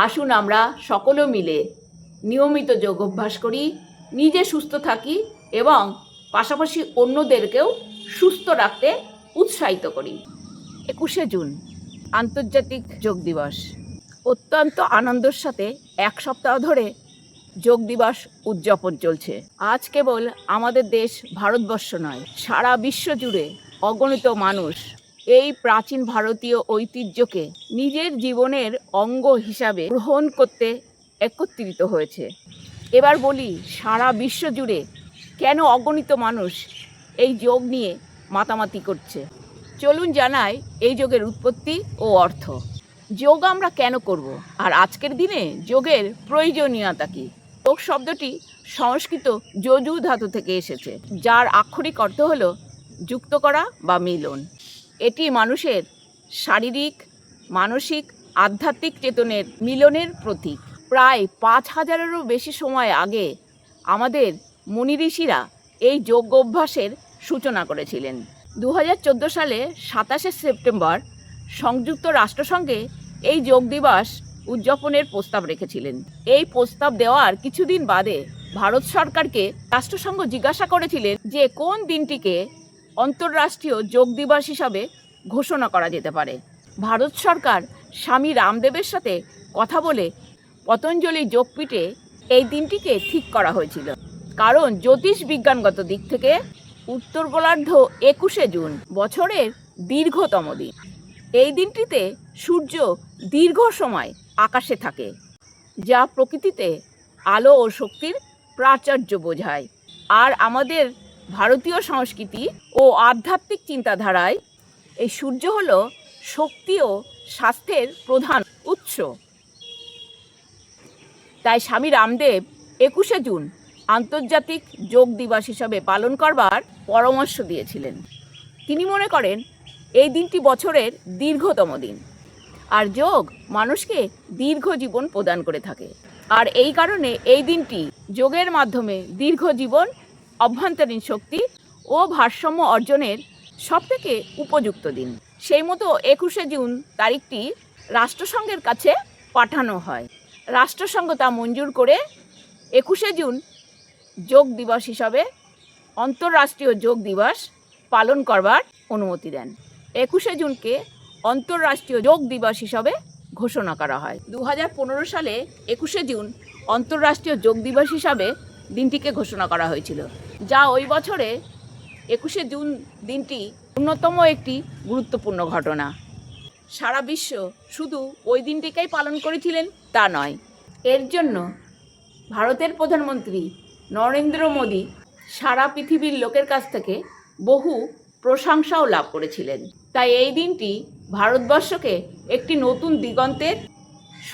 আসুন আমরা সকলে মিলে নিয়মিত যোগ অভ্যাস করি, নিজে সুস্থ থাকি এবং পাশাপাশি অন্যদেরকেও সুস্থ রাখতে উৎসাহিত করি। 21শে জুন আন্তর্জাতিক যোগ দিবস। অত্যন্ত আনন্দের সাথে এক সপ্তাহ ধরে যোগ দিবস উদযাপন চলছে। আজ কেবল আমাদের দেশ ভারতবর্ষ নয়, সারা বিশ্ব জুড়ে অগণিত মানুষ এই প্রাচীন ভারতীয় ঐতিহ্যকে নিজের জীবনের অঙ্গ হিসাবে গ্রহণ করতে একত্রিত হয়েছে। এবার বলি, সারা বিশ্ব জুড়ে কেন অগণিত মানুষ এই যোগ নিয়ে মাতামাতি করছে? চলুন জানাই এই যোগের উৎপত্তি ও অর্থ। যোগ আমরা কেন করব, আর আজকের দিনে যোগের প্রয়োজনীয়তা কী? যোগ শব্দটি সংস্কৃত যজু ধাতু থেকে এসেছে, যার আক্ষরিক অর্থ হলো যুক্ত করা বা মিলন। এটি মানুষের শারীরিক, মানসিক, আধ্যাত্মিক চেতনের মিলনের প্রতীক। প্রায় 5000-এরও বেশি সময় আগে আমাদের মুনি ঋষিরা এই যোগ অভ্যাসের সূচনা করেছিলেন। 2014 সালে 27শে সেপ্টেম্বর সংযুক্ত রাষ্ট্রসংঘে এই যোগ দিবস উদযাপনের প্রস্তাব রেখেছিলেন। এই প্রস্তাব দেওয়ার কিছুদিন বাদে ভারত সরকারকে রাষ্ট্রসংঘ জিজ্ঞাসা করেছিলেন যে কোন দিনটিকে অন্তর্রাষ্ট্রীয় যোগ দিবস হিসাবে ঘোষণা করা যেতে পারে। ভারত সরকার স্বামী রামদেবের সাথে কথা বলে পতঞ্জলি যোগপীঠে এই দিনটিকে ঠিক করা হয়েছিল, কারণ জ্যোতিষ বিজ্ঞানগত দিক থেকে উত্তর গোলার্ধ 21শে জুন বছরের দীর্ঘতম দিন। এই দিনটিতে সূর্য দীর্ঘ সময় আকাশে থাকে, যা প্রকৃতিতে আলো ও শক্তির প্রাচুর্য বোঝায়। আর আমাদের ভারতীয় সংস্কৃতি ও আধ্যাত্মিক চিন্তাধারায় এই সূর্য হলো শক্তি ও স্বাস্থ্যের প্রধান উৎস। তাই স্বামী রামদেব 21শে জুন আন্তর্জাতিক যোগ দিবস হিসাবে পালন করবার পরামর্শ দিয়েছিলেন। তিনি মনে করেন এই দিনটি বছরের দীর্ঘতম দিন, আর যোগ মানুষকে দীর্ঘ জীবন প্রদান করে থাকে। আর এই কারণে এই দিনটি যোগের মাধ্যমে দীর্ঘ জীবন, অভ্যন্তরীণ শক্তি ও ভারসাম্য অর্জনের সবথেকে উপযুক্ত দিন। সেই মতো 21শে জুন তারিখটি রাষ্ট্রসংঘের কাছে পাঠানো হয়। রাষ্ট্রসংঘ তা মঞ্জুর করে 21শে জুন যোগ দিবস হিসাবে অন্তর্রাষ্ট্রীয় যোগ দিবস পালন করবার অনুমতি দেন। 21শে জুনকে অন্তর্রাষ্ট্রীয় যোগ দিবস হিসাবে ঘোষণা করা হয়। 2015 সালে 21শে জুন অন্তর্রাষ্ট্রীয় যোগ দিবস হিসাবে দিনটিকে ঘোষণা করা হয়েছিল, যা ওই বছরে 21শে জুন দিনটি অন্যতম একটি গুরুত্বপূর্ণ ঘটনা। সারা বিশ্ব শুধু ওই দিনটিকেই পালন করেছিলেন তা নয়, এর জন্য ভারতের প্রধানমন্ত্রী নরেন্দ্র মোদী সারা পৃথিবীর লোকের কাছ থেকে বহু প্রশংসাও লাভ করেছিলেন। তাই এই দিনটি ভারতবর্ষকে একটি নতুন দিগন্তের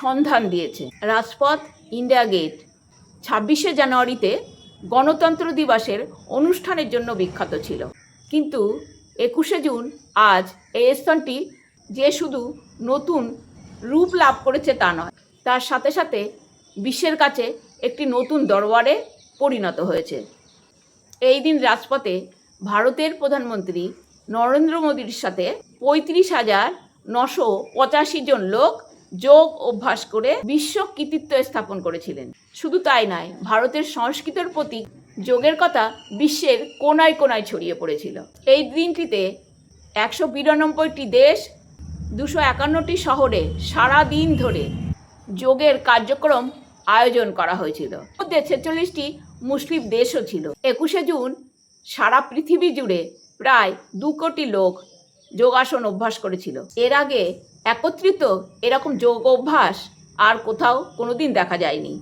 সন্ধান দিয়েছে। রাজপথ, ইন্ডিয়া গেট 26শে জানুয়ারিতে গণতন্ত্র দিবসের অনুষ্ঠানের জন্য বিখ্যাত ছিল, কিন্তু 21শে জুন আজ এই স্থানটি যে শুধু নতুন রূপ লাভ করেছে তা নয়, তার সাথে সাথে বিশ্বের কাছে একটি নতুন দরবারে পরিণত হয়েছে। এই দিন রাজপথে ভারতের প্রধানমন্ত্রী নরেন্দ্র মোদীর সাথে 35,985 জন লোক যোগ অভ্যাস করে বিশ্ব কৃতিত্ব স্থাপন করেছিলেন। শুধু তাই নয়, ভারতের সংস্কৃতির প্রতি যোগের কথা বিশ্বের কোনায় কোনায় ছড়িয়ে পড়েছিল। এই দিনটিতে 192টি দেশ, 251টি শহরে সারা দিন ধরে যোগের কার্যক্রম আয়োজন করা হয়েছিল। মধ্যে 46টি মুসলিম দেশও ছিল। 21শে জুন সারা পৃথিবী জুড়ে প্রায় 2 কোটি লোক যোগাসন অভ্যাস করেছিল। এর আগে একত্রিত এরকম যোগ অভ্যাস আর কোথাও কোনোদিন দেখা যায়নি।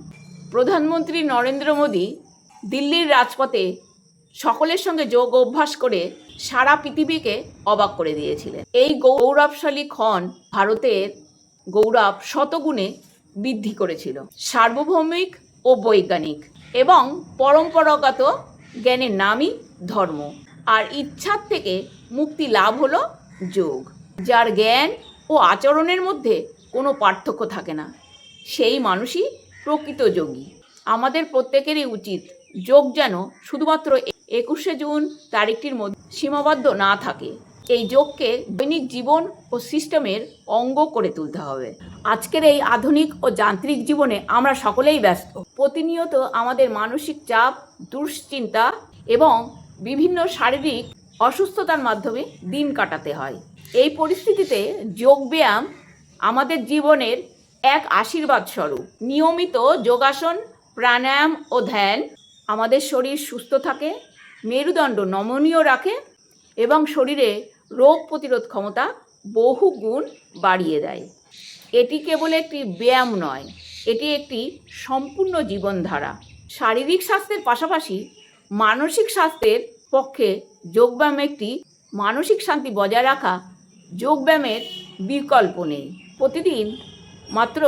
প্রধানমন্ত্রী নরেন্দ্র মোদী দিল্লির রাজপথে সকলের সঙ্গে যোগ অভ্যাস করে সারা পৃথিবীকে অবাক করে দিয়েছিলেন। এই গৌরবশালী ক্ষণ ভারতের গৌরব শতগুণে বৃদ্ধি করেছিল। সার্বভৌমিক ও বৈজ্ঞানিক এবং পরম্পরাগত জ্ঞানের নামই ধর্ম, আর ইচ্ছার থেকে মুক্তি লাভ হলো যোগ, যার জ্ঞান ও আচরণের মধ্যে কোনো পার্থক্য থাকে না। সেই মানুষই প্রকৃত যোগী। আমাদের প্রত্যেকেরই উচিত যোগ যেন শুধুমাত্র 21শে জুন তারিখটির মধ্যে সীমাবদ্ধ না থাকে, এই যোগকে দৈনিক জীবন ও সিস্টেমের অঙ্গ করে তুলতে হবে। আজকের এই আধুনিক ও যান্ত্রিক জীবনে আমরা সকলেই ব্যস্ত। প্রতিনিয়ত আমাদের মানসিক চাপ, দুশ্চিন্তা এবং বিভিন্ন শারীরিক অসুস্থতার মাধ্যমে দিন কাটাতে হয়। এই পরিস্থিতিতে যোগব্যায়াম আমাদের জীবনের এক আশীর্বাদ স্বরূপ। নিয়মিত যোগাসন, প্রাণায়াম ও ধ্যান আমাদের শরীর সুস্থ থাকে, মেরুদণ্ড নমনীয় রাখে এবং শরীরে রোগ প্রতিরোধ ক্ষমতা বহু গুণ বাড়িয়ে দেয়। এটি কেবল একটি ব্যায়াম নয়, এটি একটি সম্পূর্ণ জীবনধারা। শারীরিক স্বাস্থ্যের পাশাপাশি মানসিক স্বাস্থ্যের পক্ষে যোগব্যায়াম একটি মানসিক শান্তি বজায় রাখা যোগব্যায়ামের বিকল্প নেই। প্রতিদিন মাত্র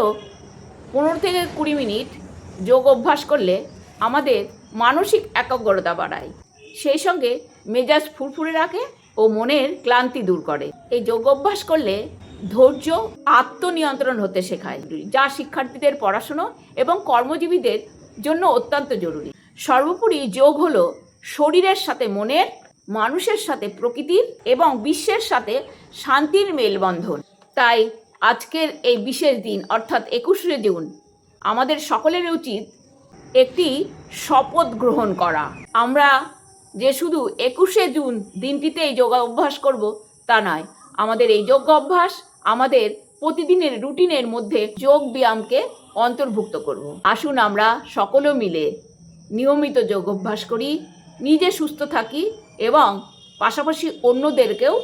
15 থেকে 20 মিনিট যোগ অভ্যাস করলে আমাদের মানসিক একাগ্রতা বাড়ায়, সেই সঙ্গে মেজাজ ফুরফুরে রাখে ও মনের ক্লান্তি দূর করে। এই যোগ অভ্যাস করলে ধৈর্য, আত্মনিয়ন্ত্রণ হতে শেখায়, যা শিক্ষার্থীদের পড়াশুনো এবং কর্মজীবীদের জন্য অত্যন্ত জরুরি। সর্বোপরি যোগ হলো শরীরের সাথে মনের, মানুষের সাথে প্রকৃতির এবং বিশ্বের সাথে শান্তির মেলবন্ধন। তাই আজকের এই বিশেষ দিন অর্থাৎ 21শে জুন আমাদের সকলের উচিত একটি শপথ গ্রহণ করা। আমরা যে শুধু 21শে জুন দিনটিতে এই যোগ অভ্যাস করব তা নয়, আমাদের এই যোগ অভ্যাস আমাদের প্রতিদিনের রুটিনের মধ্যে যোগ ব্যায়ামকে অন্তর্ভুক্ত করব। আসুন আমরা সকলে মিলে নিয়মিত যোগ অভ্যাস করি, নিজে সুস্থ থাকি এবং পাশাপাশি অন্যদেরকেও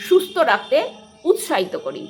সুস্থ রাখতে উৎসাহিত করি।